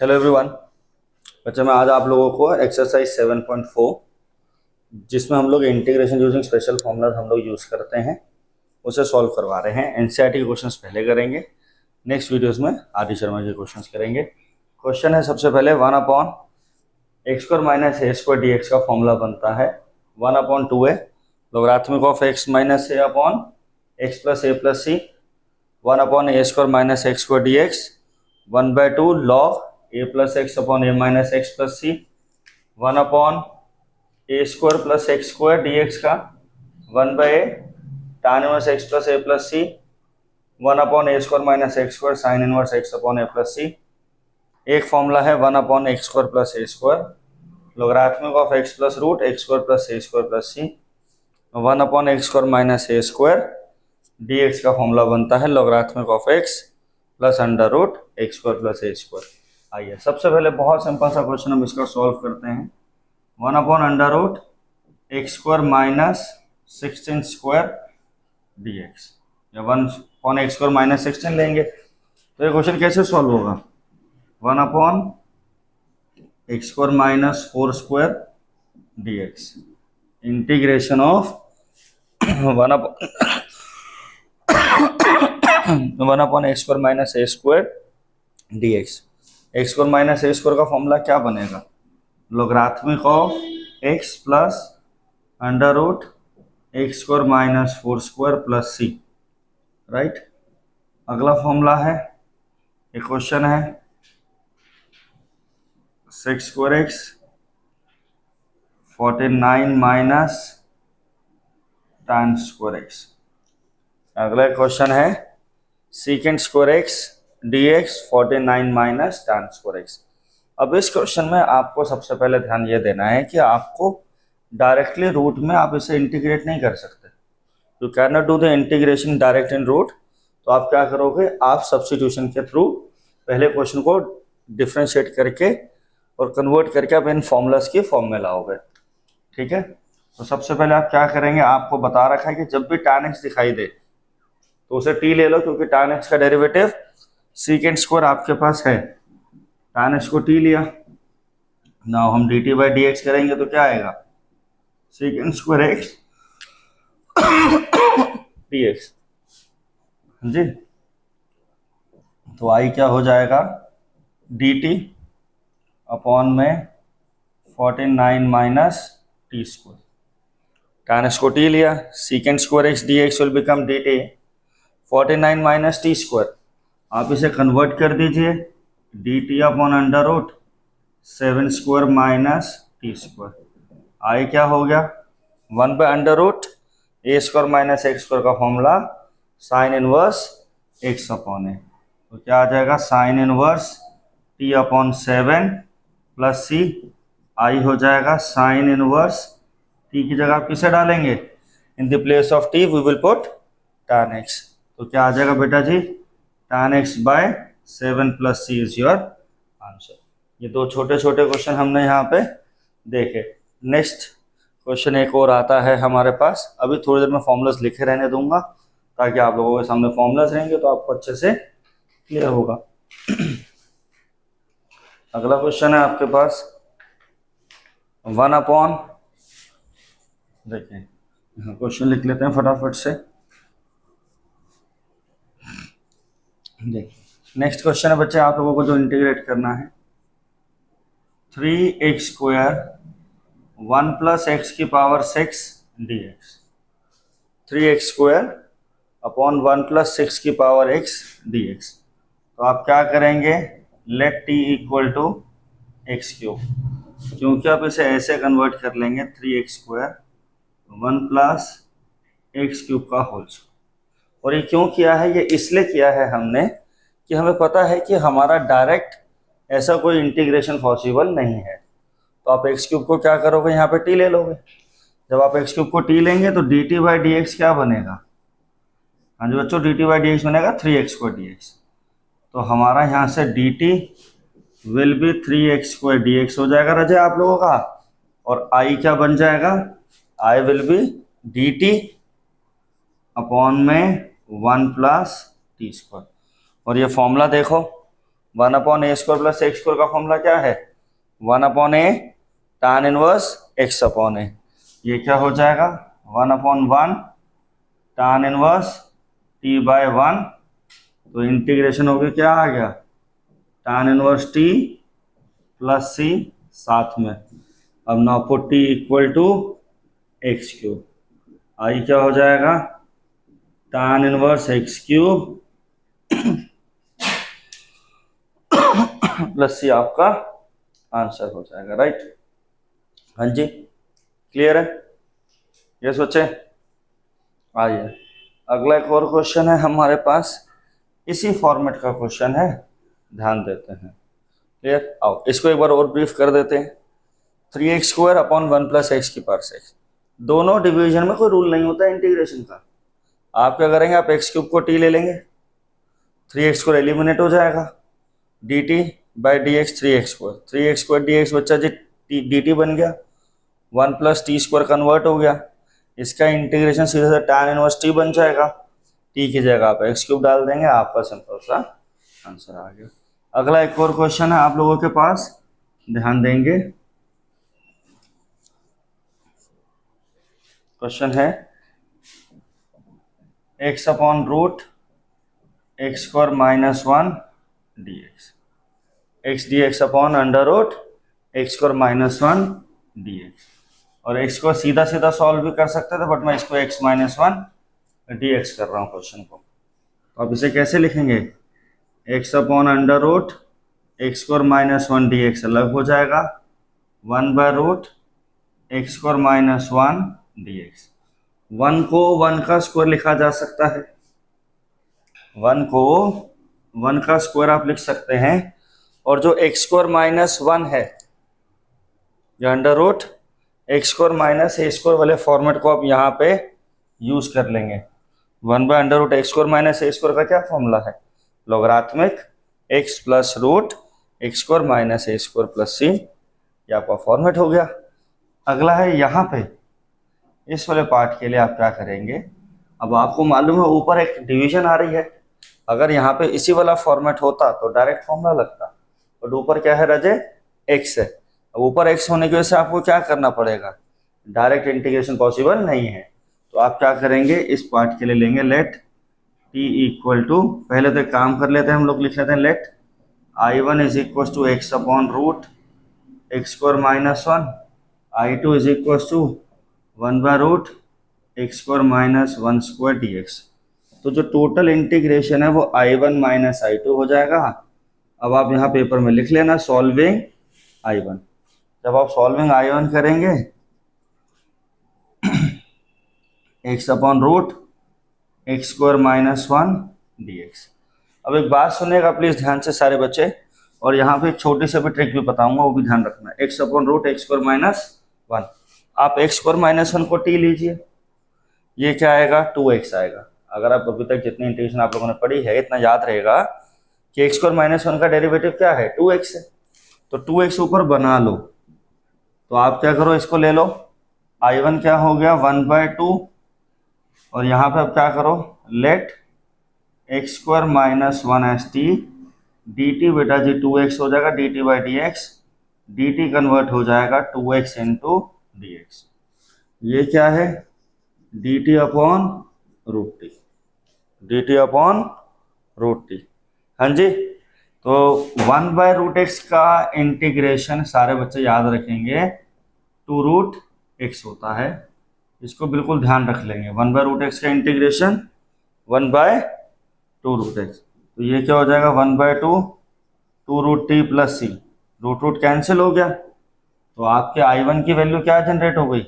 Hello everyone. बच्चा मैं आज आप लोगों को एक्सरसाइज 7.4 जिसमें हम लोग इंटीग्रेशन यूजिंग स्पेशल फॉर्मूलाज हम लोग यूज़ करते हैं उसे सॉल्व करवा रहे हैं। एनसीईआरटी के क्वेश्चंस पहले करेंगे, नेक्स्ट वीडियोस में आर डी शर्मा के क्वेश्चंस करेंगे। क्वेश्चन है सबसे पहले 1/x² माइनस ए स्क्वायर डी एक्स का फॉर्मूला बनता है 1/2a logarithmic of x minus a upon x plus a plus c 1/a² minus x square D x 1/2 log a plus x upon a minus x plus c 1/a² plus x square D x का 1/a tan inverse x plus a plus c 1/a² minus x square sine inverse x upon a plus c. एक formula है 1/x² plus a square logarithmic of x plus root x square plus a square plus c 1/x² minus A square D x का formula बनता है logarithmic of x plus under root x square plus a square. आइए सबसे पहले बहुत simple सा question हम इसका सॉल्व करते हैं। 1/√x² minus 16 square D x या 1/x² माइनस 16 लेंगे तो ये क्वेश्चन कैसे सॉल्व होगा। 1/x² minus 4 square D X integration of 1/x² minus A square D X. x² minus A square का फॉर्मूला क्या बनेगा, logarithmic of x plus under root x² minus 4 square plus C, right. अगला फॉर्मूला है, एक question है 6 square x 49 minus tan square x। अगला question है secant square x dx 49 minus tan square x। अब इस क्वेश्चन में आपको सबसे पहले ध्यान ये देना है कि आपको डायरेक्टली रूट में आप इसे इंटीग्रेट नहीं कर सकते। You can not do the integration direct in root. तो आप क्या करोगे, आप सब्स्टिट्यूशन के थ्रू पहले क्वेश्चन को डिफ्रेंशिएट करके और कन्वर्ट करके आप इन फॉर्मूलाज की फॉर्म में लाओगे, ठीक है। तो सबसे पहले आप क्या करेंगे, आपको बता रखा है कि जब भी tan x दिखाई दे तो उसे t ले लो, क्योंकि tan x का डेरिवेटिव सीकेंट स्क्वायर आपके पास है। tan x को t लिया, नाउ हम dt बाई डी एक्स करेंगे तो क्या आएगा, secant square x d x जी। तो i क्या हो जाएगा, dt अपॉन में 49 minus t square. tan x को t लिया, secant square x d x will become dt 49 minus t square. आप इसे कन्वर्ट कर दीजिए, dt upon under root 7 square minus t square. I क्या हो गया, 1/√a² माइनस एक्स स्क्वायर का formula sine inverse x upon a. तो क्या आ जाएगा, sine inverse t upon 7 plus c. I हो जाएगा साइन इनवर्स t की जगह आप किसे डालेंगे, in the place of t we will put tan x। तो क्या आ जाएगा बेटा जी, tan x by 7 plus C is your answer. ये दो छोटे छोटे क्वेश्चन हमने यहाँ पे देखे। नेक्स्ट क्वेश्चन एक और आता है हमारे पास, अभी थोड़ी देर में फॉर्मूलाज लिखे रहने दूंगा ताकि आप लोगों के सामने फॉर्मूलाज रहेंगे तो आपको अच्छे से क्लियर होगा। अगला क्वेश्चन है आपके पास 1/, देखिए क्वेश्चन लिख लेते हैं फटाफट से। देखिए नेक्स्ट क्वेश्चन है बच्चे, आप लोगों को जो इंटीग्रेट करना है 3x² 1 प्लस एक्स की power 6 dx। 3x² upon 1 plus 6 की पावर x dx। तो आप क्या करेंगे, late t equal to x³, क्योंकि आप इसे ऐसे कन्वर्ट कर लेंगे 3x² 1 प्लस x³ का होल स्क्वायर। और ये क्यों किया है, ये इसलिए किया है हमने कि हमें पता है कि हमारा डायरेक्ट ऐसा कोई इंटीग्रेशन पॉसिबल नहीं है। तो आप x³ को क्या करोगे, यहाँ पे t ले लोगे। जब आप x³ को t लेंगे तो dt बाई डी एक्स क्या बनेगा, हाँ जी बच्चों, dt बाई डी एक्स बनेगा 3x² dx। तो हमारा यहाँ से dt will be 3x² dx हो जाएगा रजे आप लोगों का। और i क्या बन जाएगा, i will be dt upon में 1 प्लस टी स्क्वायर। और ये फॉर्मूला देखो, one upon A square plus x square का फॉर्मूला क्या है, one upon A tan inverse x upon A. ये क्या हो जाएगा, one upon one tan inverse T by one, तो इंटीग्रेशन हो गया, क्या आ गया tan inverse T plus C साथ में। अब now put T equal to X cube, आई क्या हो जाएगा tan inverse x cube plus c आपका आंसर हो जाएगा, राइट। हाँ जी, क्लियर है, ये सोचे। आइए अगला एक और क्वेश्चन है हमारे पास, इसी फॉर्मेट का क्वेश्चन है, ध्यान देते हैं। क्लियर, आओ इसको एक बार और ब्रीफ कर देते हैं। 3x² अपॉन 1 प्लस एक्स की पावर 6, दोनों डिवीजन में कोई रूल नहीं होता है इंटीग्रेशन का। आप क्या करेंगे, आप एक्स क्यूब को टी ले लेंगे, 3x² एलिमिनेट हो जाएगा, dt by D x 3x² dx बच्चा जी dt बन गया, 1 प्लस टी स्क्वायर कन्वर्ट हो गया, इसका इंटीग्रेशन सीधे से tan इनवर्स टी बन जाएगा, टी की जगह आप एक्स क्यूब डाल देंगे, आपका सिंपल सा आंसर आ गया। अगला एक और क्वेश्चन है आप लोगों के पास, ध्यान देंगे। क्वेश्चन है x upon root x square minus 1 dx, X D X upon under root x square minus 1 dx। और x को सीधा सीधा सॉल्व भी कर सकते थे, बट मैं इसको x माइनस 1 dx कर रहा हूँ क्वेश्चन को। तो अब इसे कैसे लिखेंगे, x upon under root x square minus 1 dx अलग हो जाएगा, 1 by root x square minus 1 dx। 1 को 1 का स्क्वायर लिखा जा सकता है, 1 को 1 का स्क्वायर आप लिख सकते हैं, और जो एक्स स्क्वायर माइनस 1 है, जो under root x square minus ए स्क्वायर वाले फॉर्मेट को आप यहाँ पे यूज कर लेंगे। 1 by under root x square minus A square का क्या फॉर्मूला है, logarithmic x plus root x square minus ए स्क्वायर प्लस सी, ये आपका फॉर्मेट हो गया। अगला है यहाँ पे इस वाले पार्ट के लिए आप क्या करेंगे, अब आपको मालूम है ऊपर एक डिवीजन आ रही है, अगर यहाँ पे इसी वाला फॉर्मेट होता तो डायरेक्ट फॉर्मूला लगता, और ऊपर क्या है रजे, एक्स है। अब ऊपर एक्स होने की वजह से आपको क्या करना पड़ेगा, डायरेक्ट इंटीग्रेशन पॉसिबल नहीं है, तो आप क्या करेंगे, इस पार्ट के लिए लेंगे लेट टी इक्वल टू, पहले तो एक काम कर लेते हैं हम लोग, लिख लेते हैं let I1 is equal to X upon root x square minus 1, I2 is equal to 1 by root x square minus 1 square dx। तो जो टोटल इंटीग्रेशन है वो I1 माइनस I2 हो जाएगा। अब आप यहाँ पेपर में लिख लेना सॉल्विंग I1। जब आप सॉल्विंग I1 करेंगे X upon root x square minus 1 dx। अब एक बात सुनिएगा प्लीज ध्यान से सारे बच्चे, और यहाँ पे एक छोटी सी भी ट्रिक भी बताऊंगा, वो भी ध्यान रखना। X upon root x square minus 1, आप एक्स स्क्वायर माइनस 1 को टी लीजिए, ये क्या आएगा 2x आएगा। अगर आप अभी तक जितनी इंटीग्रेशन आप लोगों ने पढ़ी है, इतना याद रहेगा कि एक्स स्क्वायर माइनस 1 का डेरिवेटिव क्या है 2x है, तो 2x ऊपर बना लो। तो आप क्या करो, इसको ले लो, I1 क्या हो गया 1 बाय 2, और यहाँ पे आप क्या करो, let X square minus 1 as T D T, बेटा जी 2x हो जाएगा, D T by D X, D T convert हो जाएगा 2x इंटू डी एक्स। ये क्या है D T upon root T, D T upon root T. हाँ जी, तो 1 बाय रूट एक्स का इंटीग्रेशन सारे बच्चे याद रखेंगे 2 रूट एक्स होता है, इसको बिल्कुल ध्यान रख लेंगे। 1 बाय रूट एक्स का इंटीग्रेशन 1 बाय 2 रूट एक्स, तो ये क्या हो जाएगा 1 बाय 2 रूट टी प्लस सी, रूट रूट कैंसिल हो गया, तो आपके I1 की वैल्यू क्या जनरेट हो गई,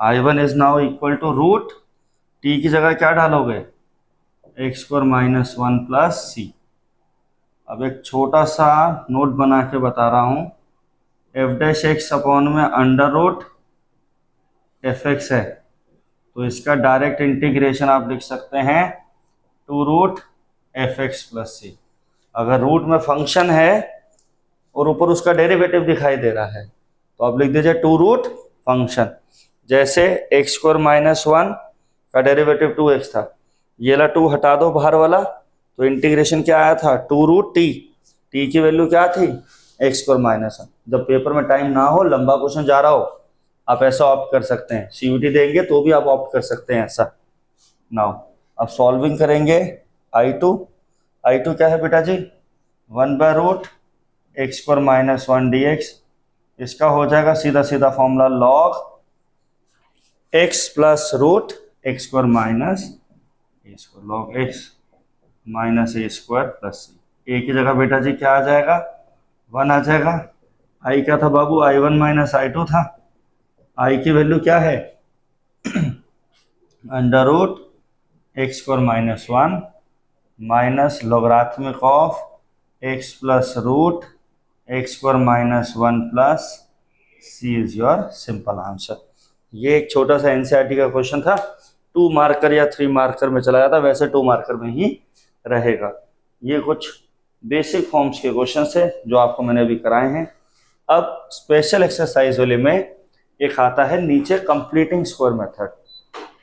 I1 is now equal to root T की जगह क्या डालोगे X square minus 1 plus C. अब एक छोटा सा नोट बना के बता रहा हूँ, एफ डैश एक्स अपॉन में अंडर रूट एफ एक्स है, तो इसका डायरेक्ट इंटीग्रेशन आप लिख सकते हैं 2 रूट एफ एक्स प्लस सी। अगर रूट में फंक्शन है और ऊपर उसका डेरिवेटिव दिखाई दे रहा है, तो आप लिख दीजिए 2 रूट फंक्शन। जैसे एक्स स्क्वायर माइनस 1 का डेरिवेटिव 2x था, ये वाला 2 हटा दो बाहर वाला, तो इंटीग्रेशन क्या आया था 2 रूट टी, टी की वैल्यू क्या थी, एक्स स्क्वायर माइनस 1। जब पेपर में टाइम ना हो, लंबा क्वेश्चन जा रहा हो, आप ऐसा ऑप्ट कर सकते हैं। सीयूटी देंगे तो भी आप ऑप्ट कर सकते हैं ऐसा। नाउ अब सॉल्विंग करेंगे I2। I2 क्या है बेटा जी, 1/रूट एक्स स्क्वायर माइनस 1 dx। इसका हो जाएगा सीधा सीधा formula log x plus root x square minus A square, log x minus A square plus c. A की जगह बेटा जी क्या आ जाएगा, 1 आ जाएगा। आई क्या था बाबू, I1 माइनस I2 था। आई की वैल्यू क्या है, under root x square minus 1 minus logarithmic of X plus root x square minus 1 plus C is your simple answer. ये एक छोटा सा एनसीईआरटी का क्वेश्चन था, 2 मार्कर या 3 मार्कर में चला जाता, वैसे 2 मार्कर में ही रहेगा। ये कुछ बेसिक फॉर्म्स के क्वेश्चन है जो आपको मैंने अभी कराए हैं। अब स्पेशल एक्सरसाइज वाले में एक आता है नीचे completing square method.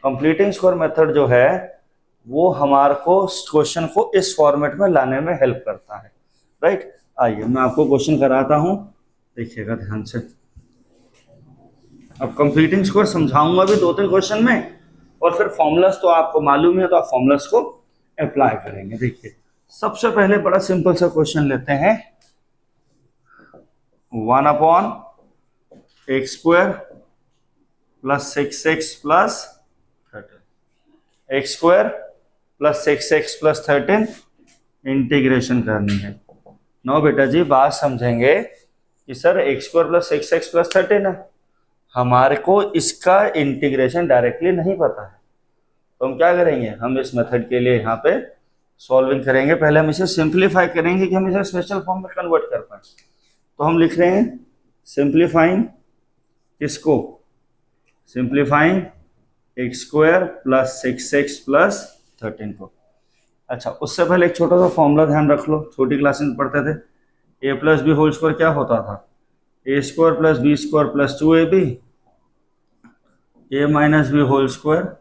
Completing square method जो है वो हमारे को क्वेश्चन को इस फॉर्मेट में लाने में हेल्प करता है, राइट। आइए मैं आपको क्वेश्चन कराता हूं, देखिएगा ध्यान से। अब कंप्लीटिंग स्क्वायर समझाऊंगा भी 2-3 क्वेश्चन में, और फिर फॉर्मूलास तो आपको मालूम है, तो आप फॉर्मूलास को अप्लाई करेंगे। देखिए सबसे पहले बड़ा सिंपल सा क्वेश्चन लेते हैं, 1/x square plus 6x plus 13, x square plus 6x plus 13 integration करनी है। नो बेटा जी बात समझेंगे कि sir x square plus 6x plus 13 है, हमारे को इसका इंटीग्रेशन डायरेक्टली नहीं पता है, तो हम क्या करेंगे, हम इस मेथड के लिए यहाँ पे सॉल्विंग करेंगे। पहले हम इसे सिंप्लीफाई करेंगे कि हम इसे स्पेशल फॉर्म में कन्वर्ट कर पाए। तो हम लिख रहे हैं सिंप्लीफाइंग किसको, simplifying x square plus 6x plus 13 को। अच्छा उससे पहले एक छोटा सा फॉर्मूला ध्यान रख लो, छोटी क्लास में पढ़ते थे, a plus b whole square क्या होता था, a square plus b square plus 2ab, a minus b whole square,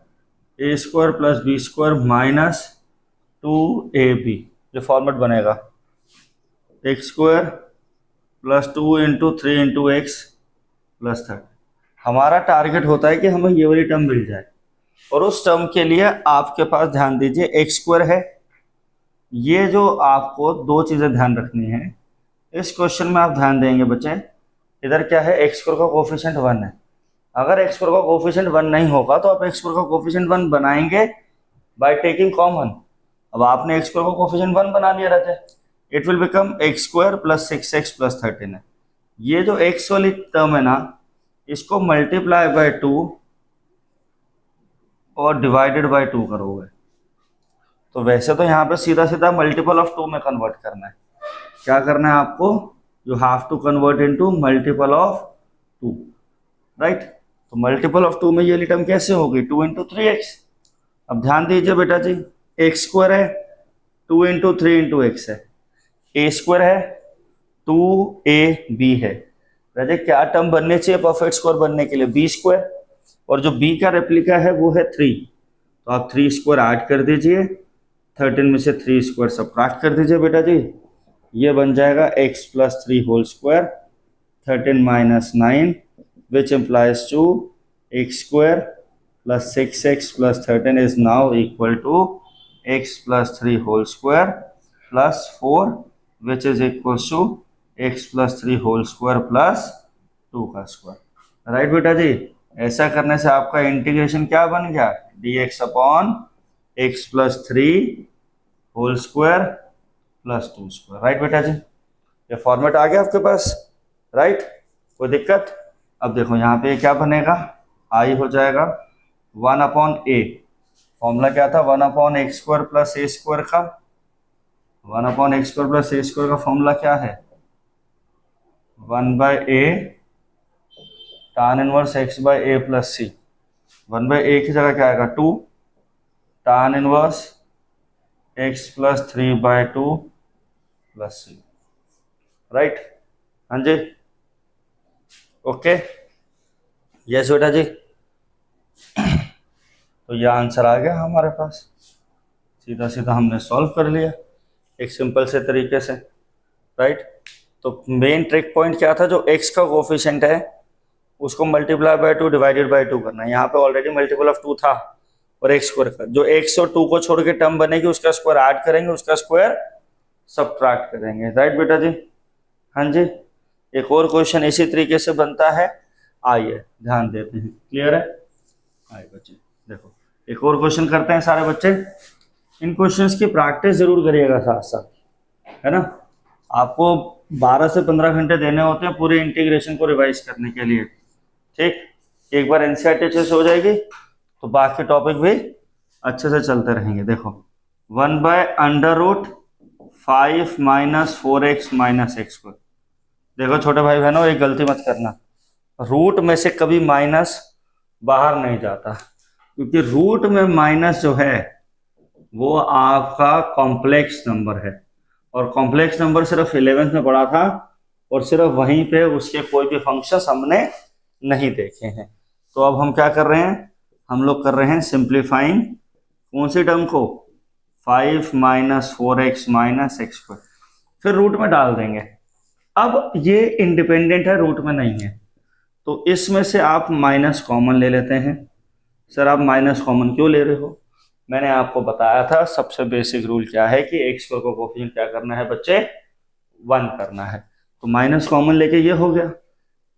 a square plus b square minus 2ab। ये फॉर्मेट बनेगा x square plus 2 into 3 into x plus 30। हमारा target होता है कि हमें ये वाली टर्म मिल जाए, और उस टर्म के लिए आपके पास ध्यान दीजिए एक्स स्क्वायर है। ये जो आपको 2 चीज़ें ध्यान रखनी है इस क्वेश्चन में, आप ध्यान देंगे बच्चे, इधर क्या है, एक्स स्क्वायर का कोफिशिएंट 1 है। अगर एक्स स्क्वायर का कोफिशिएंट 1 नहीं होगा तो आप एक्स स्क्वायर का कोफिशिएंट 1 बनाएंगे बाय टेकिंग कॉमन। अब आपने एक्स स्क्वायर का कोफिशिएंट 1 बना लिया रहता है, it will become x square plus 6x plus 13 है। ये जो एक्स वाली टर्म है ना, इसको मल्टीप्लाई बाय 2 और डिवाइडेड बाय 2 करोगे, तो वैसे तो यहाँ पे सीधा सीधा मल्टीपल ऑफ 2 में कन्वर्ट करना है। क्या करना है आपको, you have to convert into multiple of 2, right. तो मल्टीपल ऑफ 2 में ये टर्म कैसे होगी, 2 इंटू 3x। अब ध्यान दीजिए बेटा जी, एक्स स्क्वायर है 2 इंटू 3 इंटू एक्स है, ए स्क्वायर है 2ab है। राजा क्या टर्म बनने चाहिए परफेक्ट स्क्वायर बनने के लिए, बी स्क्वायर, और जो b का रेप्लिका है वो है 3, तो आप 3 स्क्वायर ऐड कर दीजिए, 13 में से 3 स्क्वायर सबट्रैक्ट कर दीजिए बेटा जी, ये बन जाएगा x plus 3 whole square 13 minus 9 which implies to X square plus 6x plus 13 is now equal to x plus 3 whole square plus 4 which is equal to x plus 3 whole square plus 2 का square, right बेटा जी। ऐसा करने से आपका integration क्या बन गया, dx upon x plus 3 whole square plus 2 square, right बेटा जी। ये फॉर्मेट आ गया आपके पास, राइट, कोई दिक्कत। अब देखो यहाँ पे क्या बनेगा, आई हो जाएगा 1/a, फॉर्मूला क्या था, 1/x square plus a square का, 1/x square plus a square का फॉर्मूला क्या है, 1/a tan inverse x by a plus c। 1/a की जगह क्या आएगा, 2 tan inverse x plus 3/2 plus c, right. हाँ जी, ओके, यस बेटा जी। तो यह आंसर आ गया हमारे पास, सीधा सीधा हमने सॉल्व कर लिया एक सिंपल से तरीके से। राइट। तो मेन ट्रिक पॉइंट क्या था, जो x का कोफिशिएंट है उसको मल्टीप्लाई बाय 2 डिवाइडेड बाय 2 करना है। यहाँ पे ऑलरेडी मल्टीपल ऑफ 2 था और x स्क्वायर का, जो x और 2 को छोड़ के टर्म बनेगी उसका स्क्वायर ऐड करेंगे, उसका स्क्वायर सब्ट्रैक्ट करेंगे। राइट बेटा जी? हाँ जी। एक और क्वेश्चन इसी तरीके से बनता है, आइए ध्यान देते हैं। क्लियर है? आइए बच्चे देखो, एक और क्वेश्चन करते हैं सारे बच्चे। इन क्वेश्चंस की प्रैक्टिस जरूर करिएगा साथ साथ, है ना। आपको 12 से 15 घंटे देने होते हैं पूरे इंटीग्रेशन को रिवाइज करने के लिए। ठीक, एक बार एनसीईआरटी अच्छे से हो जाएगी तो बाकी टॉपिक भी अच्छे से चलते रहेंगे। देखो 1/√5 - 4x - x स्क्वायर। देखो छोटे भाई बहनों, एक गलती मत करना, रूट में से कभी माइनस बाहर नहीं जाता, क्योंकि रूट में माइनस जो है वो आपका कॉम्प्लेक्स नंबर है, और कॉम्प्लेक्स नंबर सिर्फ 11th में पढ़ा था, और सिर्फ वहीं पे उसके कोई भी फंक्शंस हमने नहीं देखे हैं। तो अब हम क्या कर रहे हैं, हम लोग कर रहे हैं सिंप्लीफाइंग कौन सी टर्म को, 5 - 4x - x स्क्वायर, फिर रूट में डाल देंगे। अब ये इंडिपेंडेंट है, रूट में नहीं है, तो इसमें से आप माइनस कॉमन ले लेते हैं। सर आप माइनस कॉमन क्यों ले रहे हो? मैंने आपको बताया था सबसे बेसिक रूल क्या है कि x स्क्वायर को कोफिशिएंट क्या करना है बच्चे, 1 करना है। तो माइनस कॉमन लेके ये हो गया।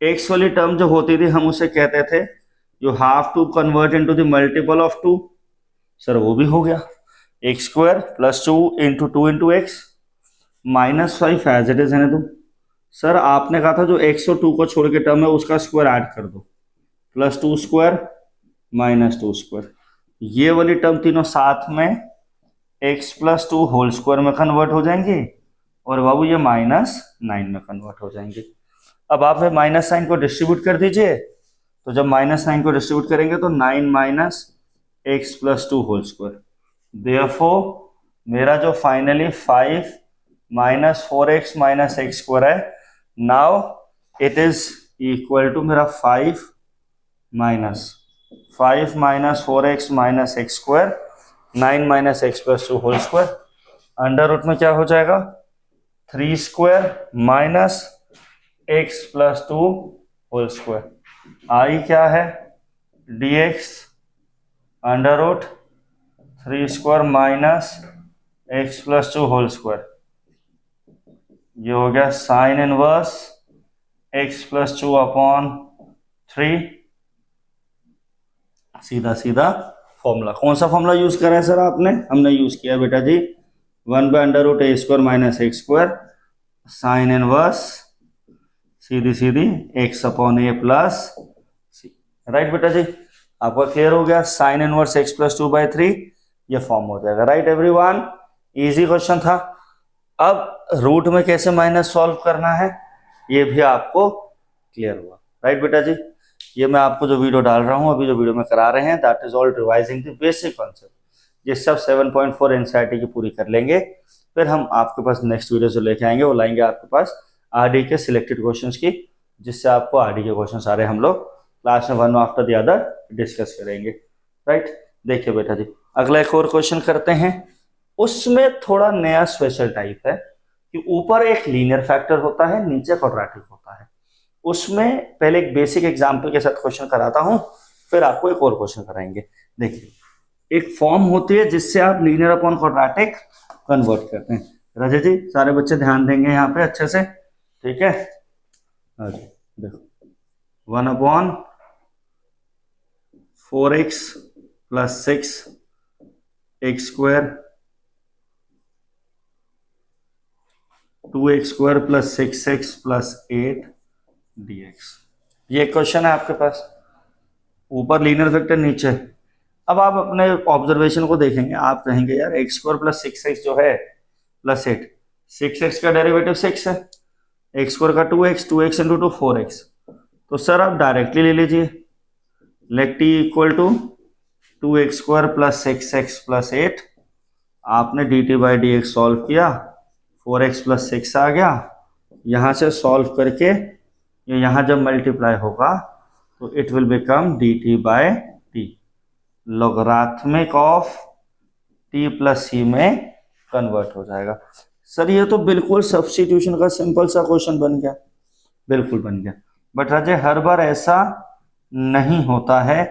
x वाली टर्म जो होती थी हम उसे कहते थे you have to convert into the multiple of 2। Sir वो भी हो गया, x square + 2 × 2 × x -5 as it is है ना। तुम सर आपने कहा था जो x और 2 को छोड़ के टर्म है उसका स्क्वायर ऐड कर दो, +2 स्क्वायर -2 स्क्वायर। ये वाली टर्म तीनों साथ में x + 2 होल स्क्वायर में कन्वर्ट हो जाएंगे, और बाबू ये -9 में कन्वर्ट हो जाएंगे। अब आप माइनस साइन को डिस्ट्रीब्यूट कर दीजिए, तो जब -9 को डिस्ट्रीब्यूट करेंगे तो 9 - x + 2 होल स्क्वायर। देयरफॉर मेरा जो फाइनली 5 - 4x - x स्क्वायर है, now it is equal to मेरा 5 - 4x - x square 9 - x + 2 whole square. Under root में क्या हो जाएगा, 3 square minus x + 2 whole square. I क्या है, dx √ 3 square minus x + 2 whole square. ये हो गया साइन इनवर्स x + 2/3। सीधा सीधा फॉर्मूला, कौन सा फॉर्मूला यूज करा है सर आपने? हमने यूज किया बेटा जी 1/√a² - x square sine inverse सीधी सीधी x/a + c। राइट बेटा जी, आपका क्लियर हो गया, साइन इनवर्स x + 2/3 ये फॉर्म हो जाएगा। राइट एवरीवन, इजी क्वेश्चन था। अब रूट में कैसे माइनस सॉल्व करना है ये भी आपको क्लियर हुआ। राइट बेटा जी, ये मैं आपको जो वीडियो डाल रहा हूँ, अभी जो वीडियो में करा रहे हैं, that is all revising the basic concept. ये सब 7.4 एनसीईआरटी की पूरी कर लेंगे, फिर हम आपके पास नेक्स्ट वीडियो जो लेके आएंगे वो लाएंगे आपके पास आरडी के सिलेक्टेड क्वेश्चंस की, जिससे आपको आरडी के क्वेश्चन सारे हम लोग क्लास में one after the other discuss करेंगे। राइट, देखिए बेटा जी अगला एक और क्वेश्चन करते हैं। उसमें थोड़ा नया स्पेशल टाइप है कि ऊपर एक लीनियर फैक्टर होता है, नीचे क्वाड्रेटिक होता है। उसमें पहले एक बेसिक एग्जाम्पल के साथ क्वेश्चन कराता हूं, फिर आपको एक और क्वेश्चन कराएंगे। देखिए एक फॉर्म होती है जिससे आप लीनियर अपॉन क्वाड्रेटिक कन्वर्ट करते हैं। राजा जी सारे बच्चे ध्यान देंगे यहाँ पे अच्छे से, ठीक है। देखो 1/4x + 6 x square 2x square + 6x + 8 dx। ये क्वेश्चन है आपके पास, ऊपर लीनियर वेक्टर नीचे। अब आप अपने ऑब्जर्वेशन को देखेंगे, आप कहेंगे यार x स्क्वायर + 6x जो है +8, 6x का डेरिवेटिव 6 है, x स्क्वायर का 2x, 2x × 2 4x। तो सर आप डायरेक्टली ले लीजिए, late t = 2x square + 6x + 8। आपने dt/dx सॉल्व किया, 4x + 6 आ गया, यहाँ से सॉल्व करके यहाँ जब मल्टीप्लाई होगा तो it will become dt/t, logarithmic of t + c में कन्वर्ट हो जाएगा। सर ये तो बिल्कुल सब्स्टिट्यूशन का सिंपल सा क्वेश्चन बन गया, बिल्कुल बन गया। बट राजे हर बार ऐसा नहीं होता है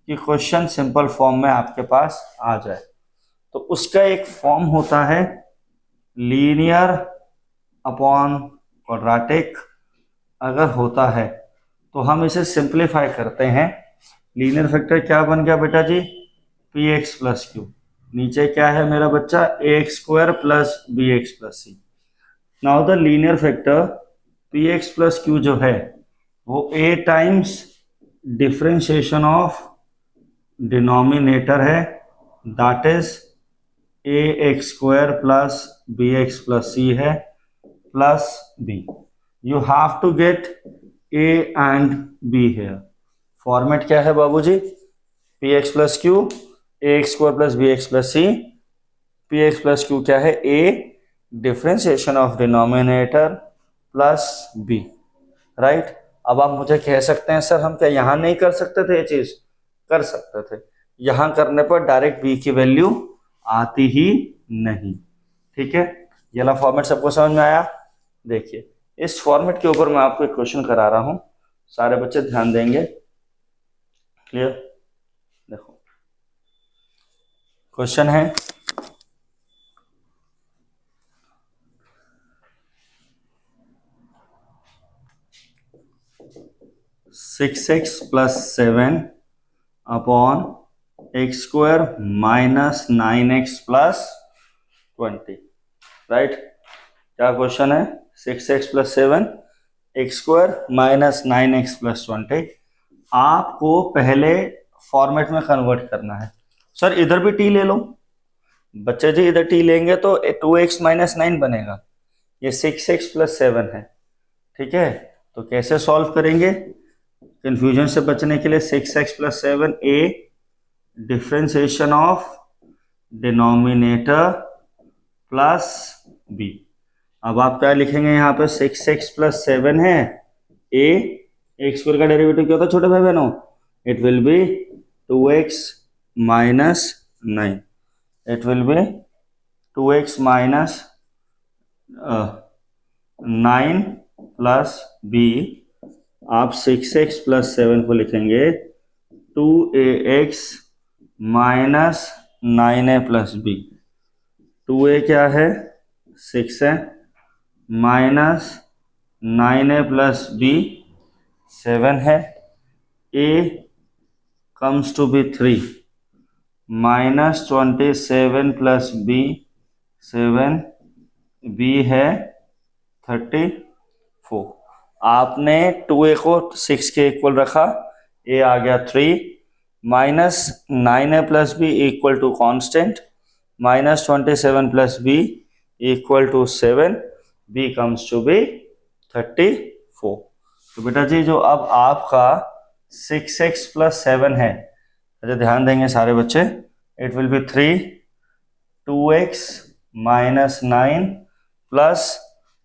कि क्वेश्चन सिंपल फॉर्म में आपके पास आ जाए। तो उसका एक फॉर्म होता है लीनियर अपॉन क्वाड्रेटिक। अगर होता है तो हम इसे सिंप्लीफाई करते हैं। लीनियर फैक्टर क्या बन गया बेटा जी, पी एक्स प्लस क्यू। नीचे क्या है मेरा बच्चा, a x square plus b x plus c. Now the linear factor p x plus q जो है वो a times differentiation of denominator है, that is a x square plus b x plus c है plus b. You have to get a and b here. Format क्या है बाबूजी, p x plus q a x square plus b x plus c. P x plus q क्या है, a differentiation of denominator plus b, right. अब आप मुझे कह सकते हैं सर हम क्या यहाँ नहीं कर सकते थे, ये चीज कर सकते थे। यहां करने पर डायरेक्ट बी की वैल्यू आती ही नहीं, ठीक है। ये वाला फॉर्मेट सबको समझ में आया। देखिए इस फॉर्मेट के ऊपर मैं आपको एक क्वेश्चन करा रहा हूं, सारे बच्चे ध्यान देंगे। क्लियर, देखो क्वेश्चन है 6x plus 7 upon x square minus 9x plus 20, right. क्या क्वेश्चन है, 6x plus 7 x square minus 9x plus 20। आपको पहले फॉर्मेट में कन्वर्ट करना है। सर इधर भी t ले लो बच्चे जी, इधर t लेंगे तो 2x माइनस 9 बनेगा, ये 6x प्लस 7 है, ठीक है। तो कैसे सॉल्व करेंगे, कंफ्यूजन से बचने के लिए 6x plus 7 A differentiation of denominator plus B. अब आप क्या लिखेंगे यहाँ पे, 6x प्लस 7 है ए, एक्स स्क्वायर का डेरिवेटिव क्या होता है छोटे भाई बहनों, it will be 2x minus 9, it will be 2x minus 9 plus B. आप 6x प्लस 7 को लिखेंगे 2ax minus 9a plus B. 2a क्या है 6 है, माइनस 9a प्लस बी 7 है, a comes to be 3 minus 27 plus B 7, b है 34। आपने 2a को 6 के इक्वल रखा, a आ गया 3, minus 9a plus B equal to constant, minus 27 plus B equal to 7, b comes to be 34। तो बेटा जी जो अब आपका 6x प्लस 7 है, अच्छा ध्यान देंगे सारे बच्चे, it will B 3 2x minus 9 plus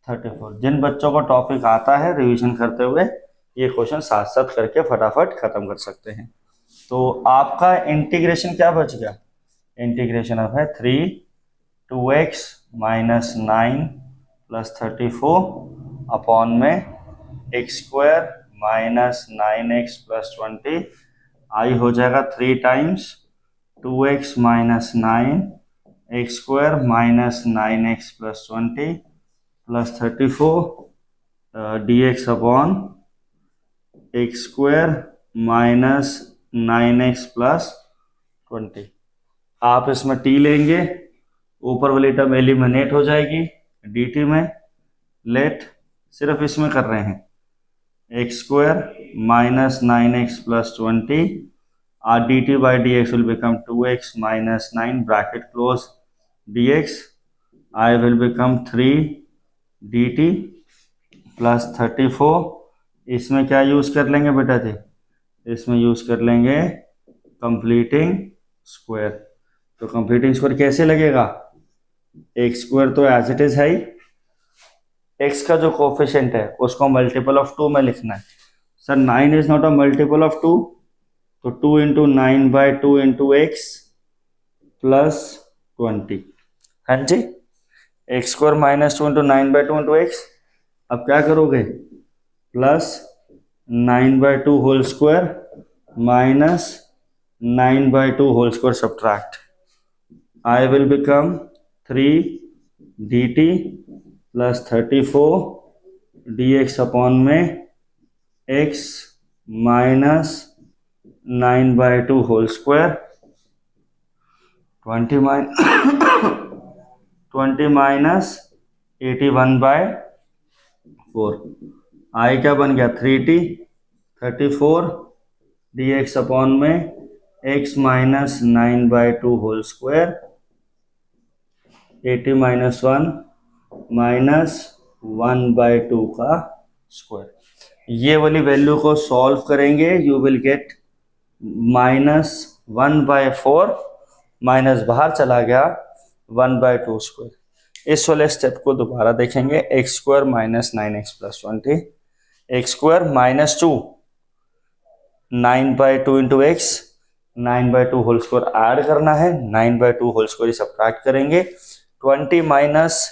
34। जिन बच्चों को टॉपिक आता है रिवीजन करते हुए ये क्वेश्चन साथ साथ करके फटाफट खत्म कर सकते हैं। तो आपका इंटीग्रेशन क्या बच गया, इंटीग्रेशन अब है 3 2x माइनस 9 प्लस 34 अपॉन में X square minus 9x plus 20। आई हो जाएगा 3 times 2x minus 9 x square minus 9x plus 20 plus 34 dx upon x square minus 9x plus 20। आप इसमें t लेंगे, ऊपर वाली टर्म एलिमिनेट हो जाएगी dt में। लेट सिर्फ इसमें कर रहे हैं, x square minus 9x plus 20 और dt by dx will become 2x minus 9 bracket close dx, I will become 3 dt plus 34। इसमें क्या यूज कर लेंगे बेटा जी, इसमें यूज कर लेंगे कंप्लीटिंग स्क्वायर। तो कंप्लीटिंग स्क्वायर कैसे लगेगा, एक्स स्क्वायर तो एज इट इज है ही, एक्स का जो कोफिशिएंट है उसको मल्टीपल ऑफ 2 में लिखना है। Sir 9 is not a multiple of 2, तो 2 into 9 by 2 into x plus 20। हाँ जी, x square minus 2 into 9/2 into x. अब क्या करोगे, plus 9/2 whole square minus 9/2 whole square subtract, I will become 3 dt plus 34 dx upon में x minus 9/2 whole square 20 minus 81/4। I क्या बन गया 3t 34 dx upon में x minus 9/2 whole square 80 minus 1 minus 1/2 का square. ये वाली वैल्यू को solve करेंगे, यू विल गेट -1/4 माइनस बाहर चला गया 1/2 स्क्वायर। इस वाले स्टेप को दोबारा देखेंगे, X square minus 9x plus 20, X square minus 2 9/2 into X, 9/2 whole square add करना है, 9/2 होल स्क्वायर सब्ट्रैक्ट करेंगे, 20 माइनस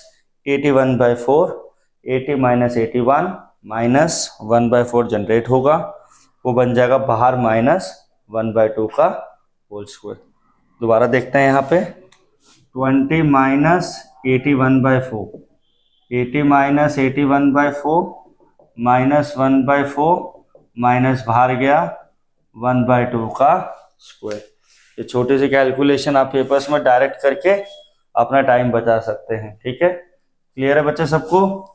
81/4, 80 माइनस 81 माइनस 1/4 जनरेट होगा, वो बन जाएगा बाहर माइनस 1/2 का होल स्क्वायर। दोबारा देखते हैं यहाँ पे 20 माइनस 81/4, 80 माइनस 81/4 माइनस 1/4 माइनस बाहर गया 1/2 का स्क्वायर। ये छोटी सी कैलकुलेशन आप पेपर्स में डायरेक्ट करके अपना टाइम बचा सकते हैं, ठीक है। क्लियर है बच्चे सबको?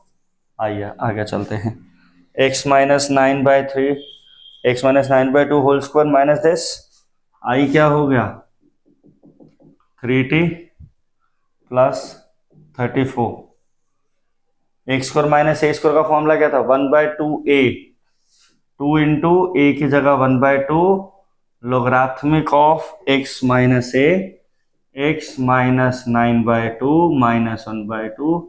आइए आगे चलते हैं। x minus 9/3, x minus 9/2 whole square minus this, I क्या हो गया 3t plus 34। X square minus ए स्क्वायर का फॉर्मूला क्या था 1/2a, 2 इंटू ए की जगह 1/2 logarithmic of x minus a, x minus 9/2 minus 1/2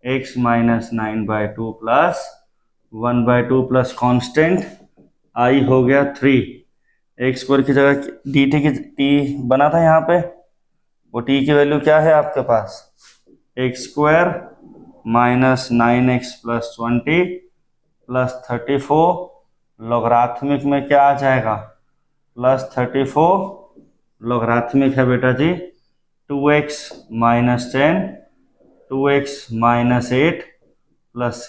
x minus 9/2 plus 1/2 plus constant I हो गया 3। एक्स स्क्वायर की जगह डी टी बना था यहाँ पे, वो टी की वैल्यू क्या है आपके पास, x square minus 9x plus 20 plus 34 logarithmic में क्या आ जाएगा प्लस 34 लोगराथमिक है बेटा जी 2x minus 10, 2x minus 8 plus c,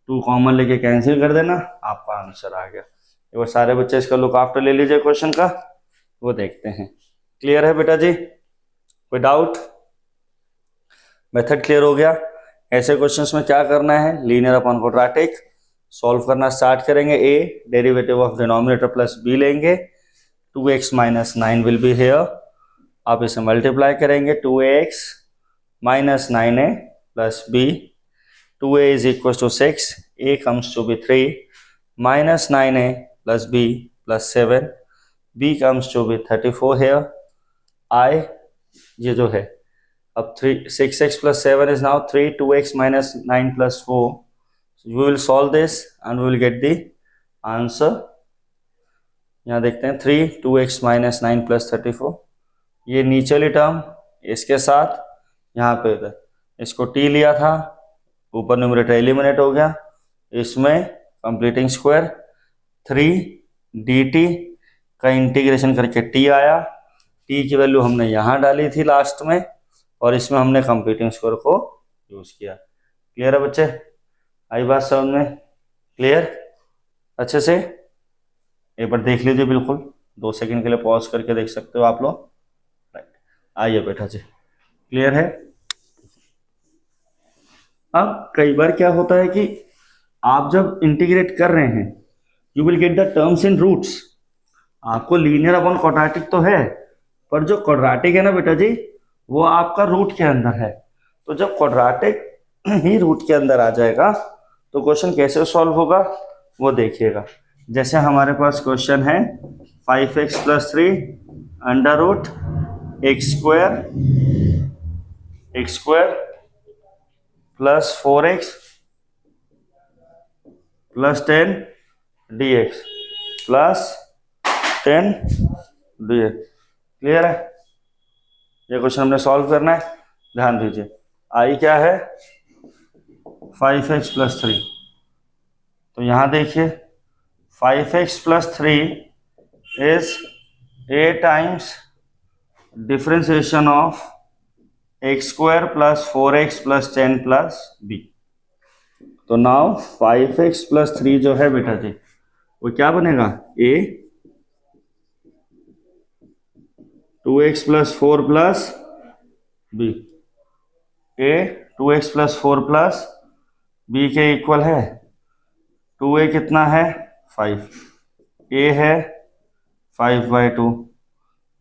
2 common लेके कैंसिल कर देना, आपका आंसर आ गया। एक बार सारे बच्चे इसका लुक आफ्टर ले लीजिए क्वेश्चन का, वो देखते हैं। क्लियर है बेटा जी? कोई डाउट? मेथड क्लियर हो गया। ऐसे क्वेश्चंस में क्या करना है, लीनियर अपॉन क्वाड्रेटिक सॉल्व करना स्टार्ट करेंगे। A derivative of denominator plus B लेंगे, 2x minus 9 will be here, आप इसे मल्टीप्लाई करेंगे 2ax minus 9a plus b, 2a is equals to 6, a comes to be 3 minus 9a plus b plus 7, b comes to be 34 here, I ये जो है अब 6x plus 7 is now 3, 2x minus 9 plus 4, so we will solve this and we will get the answer। यहाँ देखते हैं 3, 2x minus 9 plus 34, ये नीचे वाली टर्म इसके साथ यहाँ पे इसको t लिया था, ऊपर न्यूमरेटर एलिमिनेट हो गया, इसमें कंप्लीटिंग स्क्वायर 3 dt का इंटीग्रेशन करके t आया, t की वैल्यू हमने यहाँ डाली थी लास्ट में, और इसमें हमने कंप्लीटिंग स्क्वायर को यूज किया। क्लियर है बच्चे? आई बात समझ में? क्लियर अच्छे से? एक बार देख लीजिए, बिल्कुल 2 सेकंड के लिए पॉज करके देख सकते हो आप लोग। राइट, आइए बेटा जी, क्लियर है? अब कई बार क्या होता है कि आप जब इंटीग्रेट कर रहे हैं you will get the terms in roots. आपको लीनियर अपॉन क्वाड्रेटिक तो है, पर जो क्वाड्रेटिक है ना बेटा जी वो आपका रूट के अंदर है, तो जब क्वाड्रेटिक ही रूट के अंदर आ जाएगा तो क्वेश्चन कैसे सॉल्व होगा वो देखिएगा। जैसे हमारे पास क्वेश्चन है 5x plus 3 under root x square plus 4x plus 10 dx plus 10 dx। Clear है? ये क्वेश्चन हमने सॉल्व करना है, ध्यान दीजिए। आई क्या है 5x प्लस 3। तो यहाँ देखिए 5x plus 3 is a times differentiation of x square plus 4x plus 10 plus b। तो नाउ 5x प्लस 3 जो है बेटा जी वो क्या बनेगा a 2x plus 4 plus b। a 2x plus 4 plus b के इक्वल है 2a कितना है 5, a है 5/2,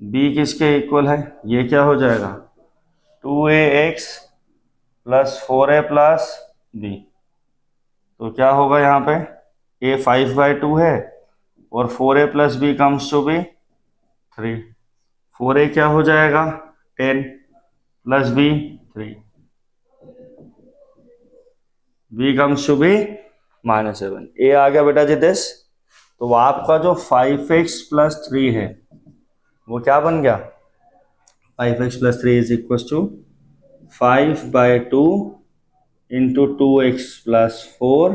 b किसके इक्वल है ये क्या हो जाएगा 2ax plus 4a plus b। तो क्या होगा यहाँ पे a 5/2 है और 4a plus b comes to be 3। 4a क्या हो जाएगा 10 plus b 3, b comes to be -7। a आ गया बेटा जी दिस। तो आपका जो 5x प्लस 3 है वो क्या बन गया 5x plus 3 is equal to 5/2 into 2x plus 4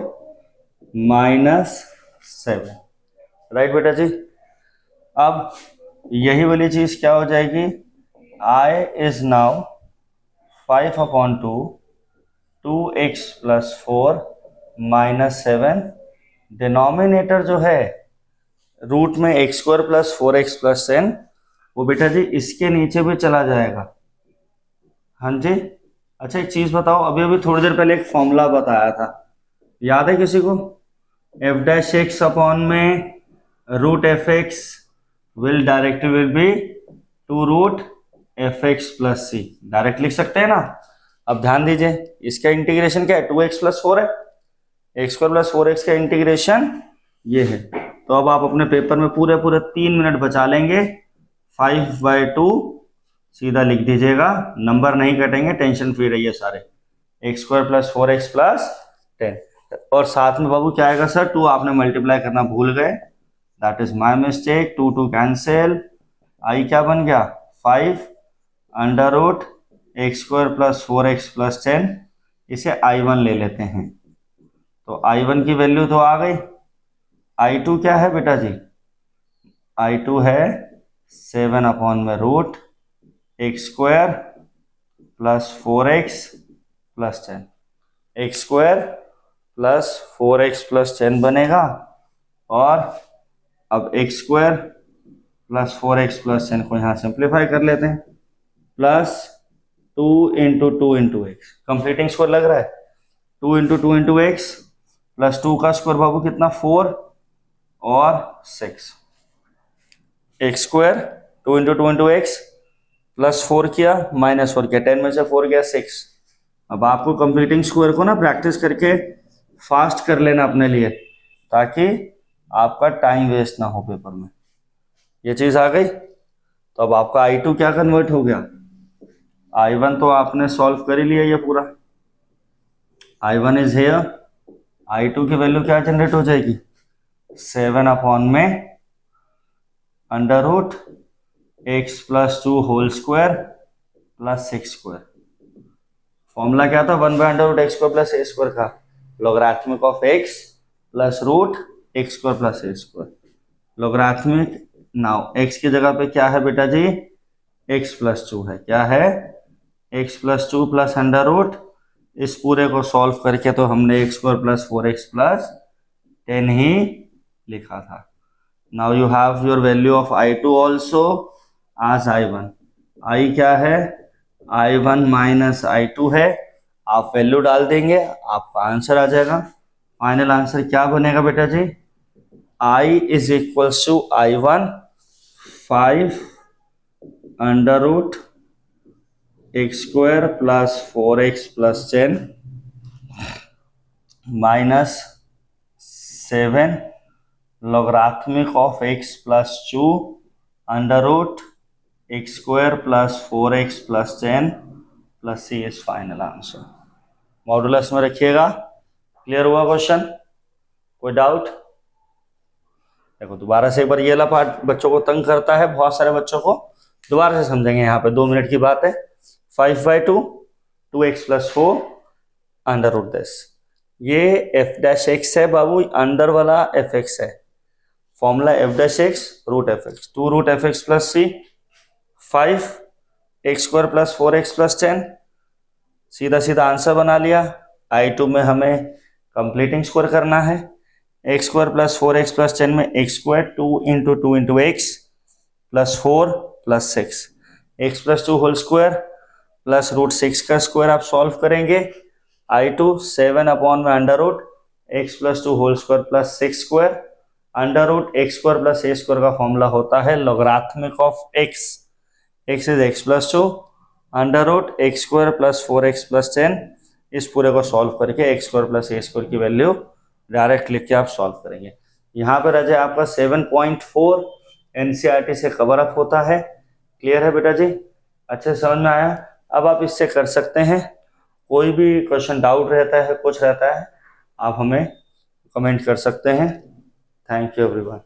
-7। Right बेटा जी। अब यही वाली चीज क्या हो जाएगी I is now 5/2 2x plus 4 -7। Denominator जो है रूट में X square plus 4x plus 10 वो बेटा जी इसके नीचे भी चला जाएगा। हाँ जी। अच्छा एक चीज बताओ, अभी अभी थोड़ी देर पहले एक फॉर्मूला बताया था, याद है किसी को f' अपॉन में root fx will be 2 root fx plus c। Direct लिख सकते हैं ना। अब ध्यान दीजिए इसका इंटीग्रेशन क्या है 2x प्लस 4 है, एक्स स्क्वायर प्लस 4x का इंटीग्रेशन ये है। तो अब आप अपने पेपर में पूरे 3 मिनट बचा लेंगे। 5/2 सीधा लिख दीजिएगा, नंबर नहीं कटेंगे, टेंशन फ्री रहिए सारे। X square plus 4x plus 10 और साथ में बाबू क्या आएगा सर 2 आपने मल्टीप्लाई करना भूल गए, that is my mistake. 2 cancel, I क्या बन गया 5 x square plus 4x plus 10। इसे I1 ले लेते हैं। तो I1 की वैल्यू तो आ गई। I2 क्या है बेटा जी I2 है 7 अपॉन में root x square plus 4x plus 10। X square plus 4x plus 10 बनेगा और अब x square plus 4x plus 10 को यहाँ सिंप्लीफाई कर लेते हैं plus 2 into 2 into x. Completing square लग रहा है 2 इंटू 2 इंटू एक्स प्लस 2 का स्क्वायर बाबू कितना 4 और 6। X square 2 into 2 into x plus 4 किया माइनस 4 किया, 10 में से 4 गया 6। अब आपको कंप्लीटिंग स्क्वायर को ना प्रैक्टिस करके फास्ट कर लेना अपने लिए ताकि आपका टाइम वेस्ट ना हो पेपर में। ये चीज आ गई। तो अब आपका I2 क्या कन्वर्ट हो गया, I1 तो आपने सॉल्व कर ही लिया ये पूरा। I1 इज हियर, I2 की वैल्यू क्या जनरेट हो जाएगी 7 अपॉन में under root x plus 2 whole square plus 6 square. Formula क्या था 1/√x square plus a square का logarithmic of x plus root x square plus a square. Logarithmic now x की जगह पे क्या है बेटा जी x प्लस 2 है, क्या है x plus 2 plus under root, इस पूरे को सॉल्व करके तो हमने x square plus 4x plus 10 ही लिखा था। Now you have your value of I2 also आज I1। I क्या है I1 माइनस I2 है, आप वैल्यू डाल देंगे आपका आंसर आ जाएगा। फाइनल आंसर क्या बनेगा बेटा जी I is equals to I1 5 under root x square plus 4x plus 10 minus 7 logarithmic of x plus 2 under root x square plus 4x plus 10 plus c is final answer. Modulus में रखिएगा। Clear हुआ question, कोई doubt? देखो दोबारा से एक बार ये वाला पार्ट बच्चों को तंग करता है, बहुत सारे बच्चों को, दोबारा से समझेंगे। यहाँ पे 2 मिनट की बात है। 5/2 2x plus 4 under root this. ये एफ डैश एक्स है बाबू, अंडर वाला एफ एक्स है। Formula f dash x root f x, 2 root f x plus c, 5 x square plus 4x plus 10। सीधा सीधा आंसर बना लिया। I2 में हमें कंप्लीटिंग स्क्वायर करना है। X square plus 4x plus 10 में X square 2 into x plus 4 plus 6, X plus 2 whole square plus root 6 का स्क्वायर आप सॉल्व करेंगे। I2 7 अपॉन में under root x plus 2 whole square plus 6 square, under root x square plus a square का formula होता है logarithmic of x. X is x plus 2 under root x square plus 4x plus 10। इस पूरे को solve करके x square plus a square की value direct लिख के आप सॉल्व करेंगे। यहाँ पर अजय आपका 7.4 एनसीईआरटी से कवर अप होता है। क्लियर है बेटा जी? अच्छे समझ में आया? अब आप इससे कर सकते हैं। कोई भी क्वेश्चन डाउट रहता है, कुछ रहता है, आप हमें कमेंट कर सकते हैं। Thank you everyone.